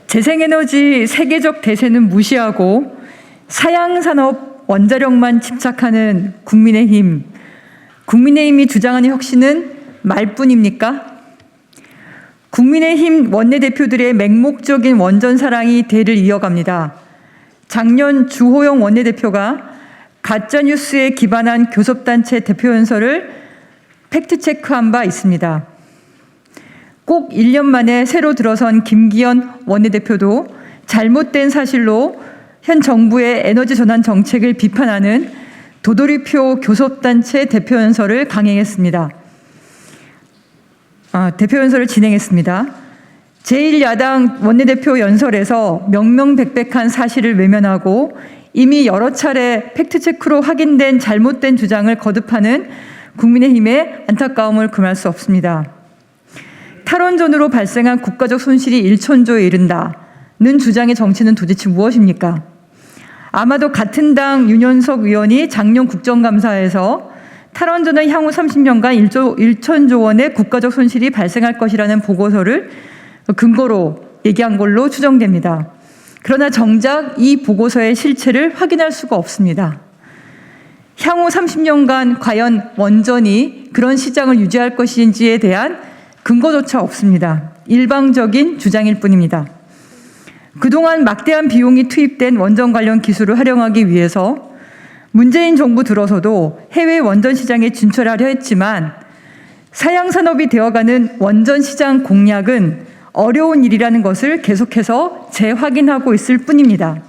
재생에너지 세계적 대세는 무시하고 사양산업 원자력만 집착하는 국민의힘. 국민의힘이 주장하는 혁신은 말뿐입니까? 국민의힘 원내대표들의 맹목적인 원전 사랑이 대를 이어갑니다. 작년 주호영 원내대표가 가짜뉴스에 기반한 교섭단체 대표연설을 팩트체크한 바 있습니다. 꼭 1년 만에 새로 들어선 김기현 원내대표도 잘못된 사실로 현 정부의 에너지 전환 정책을 비판하는 도돌이표 교섭단체 대표연설을 대표연설을 진행했습니다. 제1야당 원내대표 연설에서 명명백백한 사실을 외면하고 이미 여러 차례 팩트체크로 확인된 잘못된 주장을 거듭하는 국민의힘의 안타까움을 금할 수 없습니다. 탈원전으로 발생한 국가적 손실이 1천조에 이른다는 주장의 정치는 도대체 무엇입니까? 아마도 같은 당 윤현석 의원이 작년 국정감사에서 탈원전은 향후 30년간 1천조 원의 국가적 손실이 발생할 것이라는 보고서를 근거로 얘기한 걸로 추정됩니다. 그러나 정작 이 보고서의 실체를 확인할 수가 없습니다. 향후 30년간 과연 원전이 그런 시장을 유지할 것인지에 대한 근거조차 없습니다. 일방적인 주장일 뿐입니다. 그동안 막대한 비용이 투입된 원전 관련 기술을 활용하기 위해서 문재인 정부 들어서도 해외 원전 시장에 진출하려 했지만 사양산업이 되어가는 원전 시장 공략은 어려운 일이라는 것을 계속해서 재확인하고 있을 뿐입니다.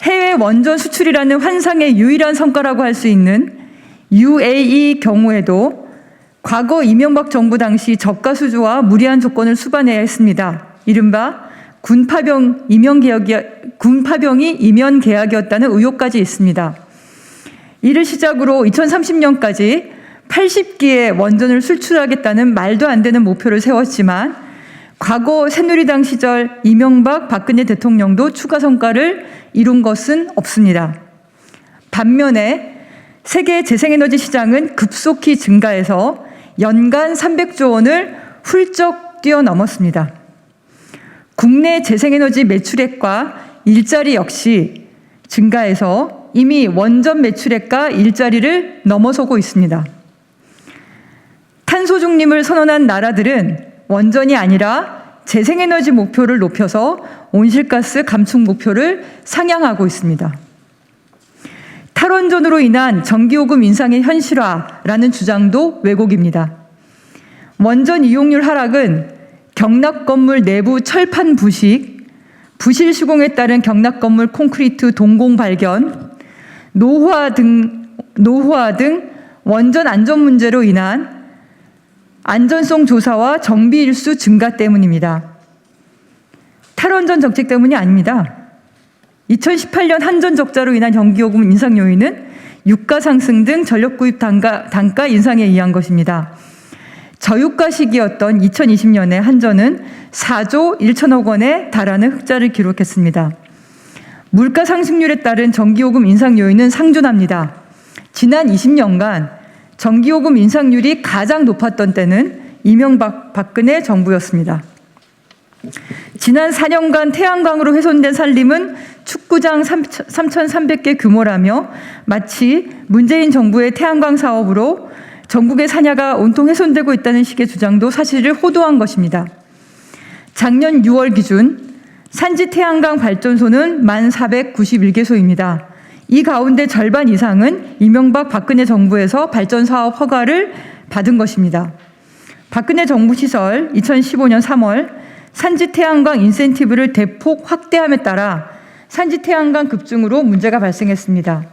해외 원전 수출이라는 환상의 유일한 성과라고 할 수 있는 UAE 경우에도 과거 이명박 정부 당시 저가 수주와 무리한 조건을 수반해야 했습니다. 이른바 군파병이 이면 계약이었다는 의혹까지 있습니다. 이를 시작으로 2030년까지 80기의 원전을 수출하겠다는 말도 안 되는 목표를 세웠지만 과거 새누리당 시절 이명박 박근혜 대통령도 추가 성과를 이룬 것은 없습니다. 반면에 세계 재생에너지 시장은 급속히 증가해서 연간 300조 원을 훌쩍 뛰어넘었습니다. 국내 재생에너지 매출액과 일자리 역시 증가해서 이미 원전 매출액과 일자리를 넘어서고 있습니다. 탄소 중립을 선언한 나라들은 원전이 아니라 재생에너지 목표를 높여서 온실가스 감축 목표를 상향하고 있습니다. 탈원전으로 인한 전기요금 인상의 현실화라는 주장도 왜곡입니다. 원전 이용률 하락은 경락 건물 내부 철판 부실 시공에 따른 경락 건물 콘크리트 동공 발견, 노후화 등 원전 안전 문제로 인한 안전성 조사와 정비 일수 증가 때문입니다. 탈원전 정책 때문이 아닙니다. 2018년 한전 적자로 인한 전기요금 인상 요인은 유가 상승 등 전력 구입 단가 인상에 의한 것입니다. 저유가 시기였던 2020년에 한전은 4조 1천억 원에 달하는 흑자를 기록했습니다. 물가 상승률에 따른 전기요금 인상 요인은 상존합니다. 지난 20년간 전기요금 인상률이 가장 높았던 때는 이명박 박근혜 정부였습니다. 지난 4년간 태양광으로 훼손된 산림은 축구장 3,300개 규모라며 마치 문재인 정부의 태양광 사업으로 전국의 산야가 온통 훼손되고 있다는 식의 주장도 사실을 호도한 것입니다. 작년 6월 기준 산지 태양광 발전소는 1,491개소입니다. 이 가운데 절반 이상은 이명박 박근혜 정부에서 발전 사업 허가를 받은 것입니다. 박근혜 정부 시절 2015년 3월 산지 태양광 인센티브를 대폭 확대함에 따라 산지 태양광 급증으로 문제가 발생했습니다.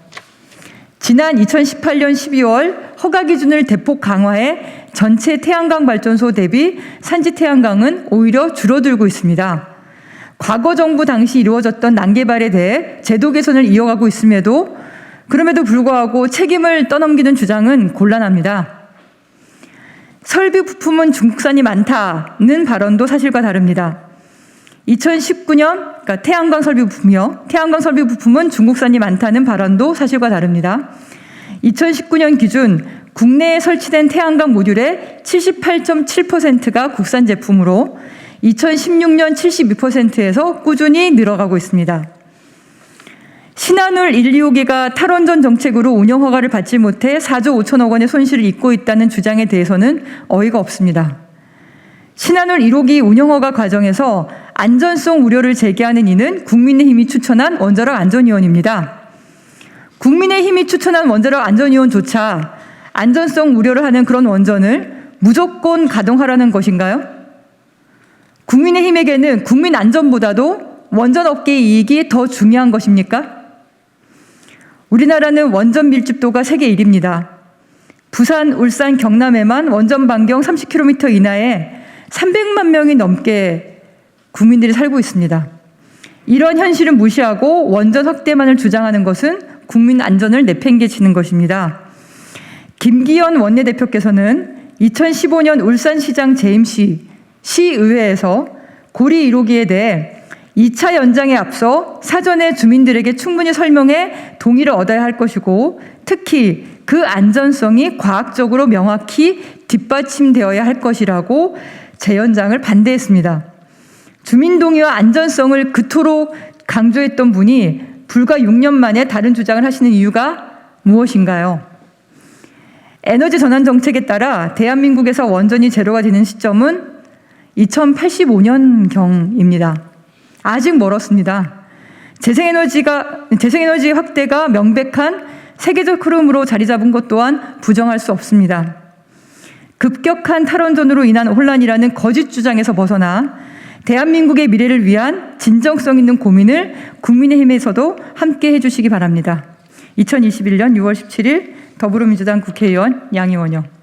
지난 2018년 12월 허가 기준을 대폭 강화해 전체 태양광 발전소 대비 산지 태양광은 오히려 줄어들고 있습니다. 과거 정부 당시 이루어졌던 난개발에 대해 제도 개선을 이어가고 있음에도 그럼에도 불구하고 책임을 떠넘기는 주장은 곤란합니다. 설비 부품은 중국산이 많다는 발언도 사실과 다릅니다. 2019년, 그러니까 태양광 설비 부품이요. 태양광 설비 부품은 중국산이 많다는 발언도 사실과 다릅니다. 2019년 기준 국내에 설치된 태양광 모듈의 78.7%가 국산 제품으로 2016년 72%에서 꾸준히 늘어가고 있습니다. 신한울 1, 2호기가 탈원전 정책으로 운영 허가를 받지 못해 4조 5천억 원의 손실을 입고 있다는 주장에 대해서는 어이가 없습니다. 신한울 1호기 운영 허가 과정에서 안전성 우려를 제기하는 이는 국민의힘이 추천한 원자력 안전위원입니다. 국민의힘이 추천한 원자력 안전위원조차 안전성 우려를 하는 그런 원전을 무조건 가동하라는 것인가요? 국민의힘에게는 국민 안전보다도 원전 업계의 이익이 더 중요한 것입니까? 우리나라는 원전 밀집도가 세계 1위입니다. 부산, 울산, 경남에만 원전 반경 30km 이내에 300만 명이 넘게 국민들이 살고 있습니다. 이런 현실을 무시하고 원전 확대만을 주장하는 것은 국민 안전을 내팽개치는 것입니다. 김기현 원내대표께서는 2015년 울산시장 재임시 시의회에서 고리 1호기에 대해 2차 연장에 앞서 사전에 주민들에게 충분히 설명해 동의를 얻어야 할 것이고 특히 그 안전성이 과학적으로 명확히 뒷받침되어야 할 것이라고 재연장을 반대했습니다. 주민 동의와 안전성을 그토록 강조했던 분이 불과 6년 만에 다른 주장을 하시는 이유가 무엇인가요? 에너지 전환 정책에 따라 대한민국에서 원전이 제로가 되는 시점은 2085년경입니다. 아직 멀었습니다. 재생에너지 확대가 명백한 세계적 흐름으로 자리 잡은 것 또한 부정할 수 없습니다. 급격한 탈원전으로 인한 혼란이라는 거짓 주장에서 벗어나 대한민국의 미래를 위한 진정성 있는 고민을 국민의힘에서도 함께 해주시기 바랍니다. 2021년 6월 17일 더불어민주당 국회의원 양이원영.